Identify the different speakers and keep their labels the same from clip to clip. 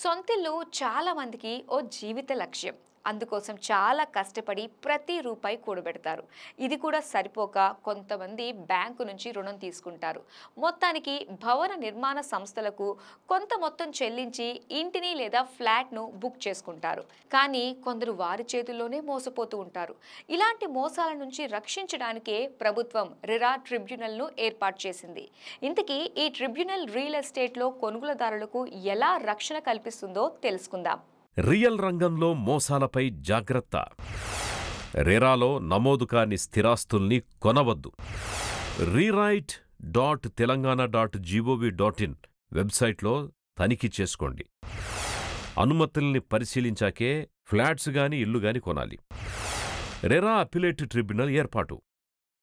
Speaker 1: సొంతిల్లు చాలా మందికి ఓ జీవిత లక్ష్యం. అందుకోసం చాలా కష్టపడి ప్రతి రూపాయి కూడబెడతారు. ఇది కూడా సరిపోక కొంతమంది బ్యాంకు నుంచి రుణం తీసుకుంటారు. మొత్తానికి భవన నిర్మాణ సంస్థలకు కొంత మొత్తం చెల్లించి ఇంటిని లేదా ఫ్లాట్ను బుక్ చేసుకుంటారు. కానీ కొందరు వారి చేతుల్లోనే మోసపోతూ ఉంటారు. ఇలాంటి మోసాల నుంచి రక్షించడానికే ప్రభుత్వం రిరా ట్రిబ్యునల్ను ఏర్పాటు చేసింది. ఇంతకీ ఈ ట్రిబ్యునల్ రియల్ ఎస్టేట్లో కొనుగోలుదారులకు ఎలా రక్షణ కల్పిస్తుందో తెలుసుకుందాం.
Speaker 2: రియల్ రంగంలో మోసాలపై జాగ్రత్త. రెరాలో నమోదు కాని స్థిరాస్తుల్ని కొనవద్దు. rewrite.telangana.gov.in వెబ్సైట్లో తనిఖీ చేసుకోండి. అనుమతుల్ని పరిశీలించాకే ఫ్లాట్స్ గాని ఇల్లు గాని కొనాలి. రెరా అప్పిలేట్ ట్రిబ్యునల్ ఏర్పాటు.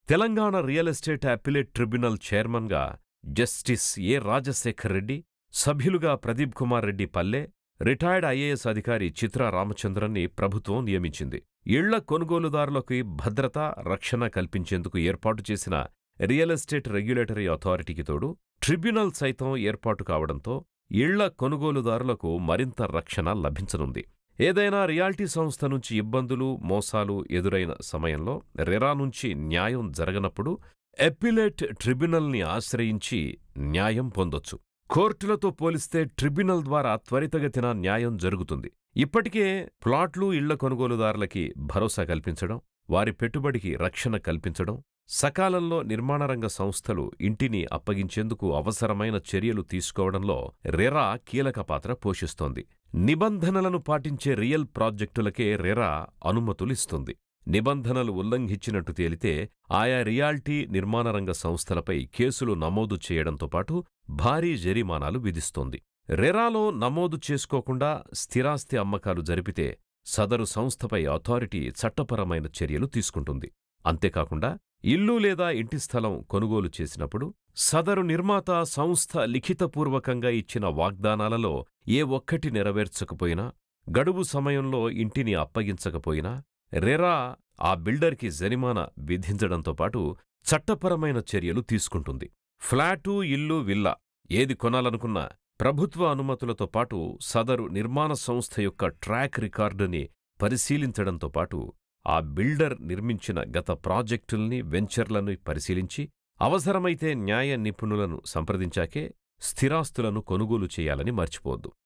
Speaker 2: Telangana real estate appellate tribunal చైర్మన్గా జస్టిస్ ఏ రాజశేఖర్ రెడ్డి, సభ్యులుగా ప్రదీప్ కుమార్ రెడ్డి పల్లె, రిటైర్డ్ ఐఏఎస్ అధికారి చిత్రా రామచంద్రన్ని ప్రభుత్వం నియమించింది. ఇళ్ల కొనుగోలుదారులకి భద్రత, రక్షణ కల్పించేందుకు ఏర్పాటు చేసిన రియల్ ఎస్టేట్ రెగ్యులేటరీ అథారిటీకి తోడు ట్రిబ్యునల్ సైతం ఏర్పాటు కావడంతో ఇళ్ల కొనుగోలుదారులకు మరింత రక్షణ లభించనుంది. ఏదైనా రియాల్టీ సంస్థ నుంచి ఇబ్బందులు, మోసాలు ఎదురైన సమయంలో రెరా నుంచి న్యాయం జరగనప్పుడు అప్పిలేట్ ట్రిబ్యునల్ని ఆశ్రయించి న్యాయం పొందొచ్చు. కోర్టులతో పోలిస్తే ట్రిబ్యునల్ ద్వారా త్వరితగతిన న్యాయం జరుగుతుంది. ఇప్పటికే ప్లాట్లు, ఇళ్ల కొనుగోలుదారులకి భరోసా కల్పించడం, వారి పెట్టుబడికి రక్షణ కల్పించడం, సకాలంలో నిర్మాణరంగ సంస్థలు ఇంటిని అప్పగించేందుకు అవసరమైన చర్యలు తీసుకోవడంలో రెరా కీలక పాత్ర పోషిస్తోంది. నిబంధనలను పాటించే రియల్ ప్రాజెక్టులకే రెరా అనుమతులిస్తుంది. నిబంధనలు ఉల్లంఘించినట్టు తేలితే ఆయా రియాల్టీ, నిర్మాణరంగ సంస్థలపై కేసులు నమోదు చేయడంతో పాటు భారీ జరిమానాలు విధిస్తోంది. రెరాలో నమోదు చేసుకోకుండా స్థిరాస్తి అమ్మకాలు జరిపితే సదరు సంస్థపై అథారిటీ చట్టపరమైన చర్యలు తీసుకుంటుంది. అంతేకాకుండా ఇల్లు లేదా ఇంటి స్థలం కొనుగోలు చేసినప్పుడు సదరు నిర్మాత సంస్థ లిఖితపూర్వకంగా ఇచ్చిన వాగ్దానాలలో ఏ ఒక్కటి నెరవేర్చకపోయినా, గడువు సమయంలో ఇంటిని అప్పగించకపోయినా రెరా ఆ బిల్డర్కి జరిమానా విధించడంతో పాటు చట్టపరమైన చర్యలు తీసుకుంటుంది. ఫ్లాటు, ఇల్లు, విల్లా ఏది కొనాలనుకున్నా ప్రభుత్వ అనుమతులతో పాటు సదరు నిర్మాణ సంస్థ యొక్క ట్రాక్ రికార్డుని పరిశీలించడంతో పాటు ఆ బిల్డర్ నిర్మించిన గత ప్రాజెక్టుల్ని, వెంచర్లను పరిశీలించి అవసరమైతే న్యాయ నిపుణులను సంప్రదించాకే స్థిరాస్తులను కొనుగోలు చేయాలని మర్చిపోవద్దు.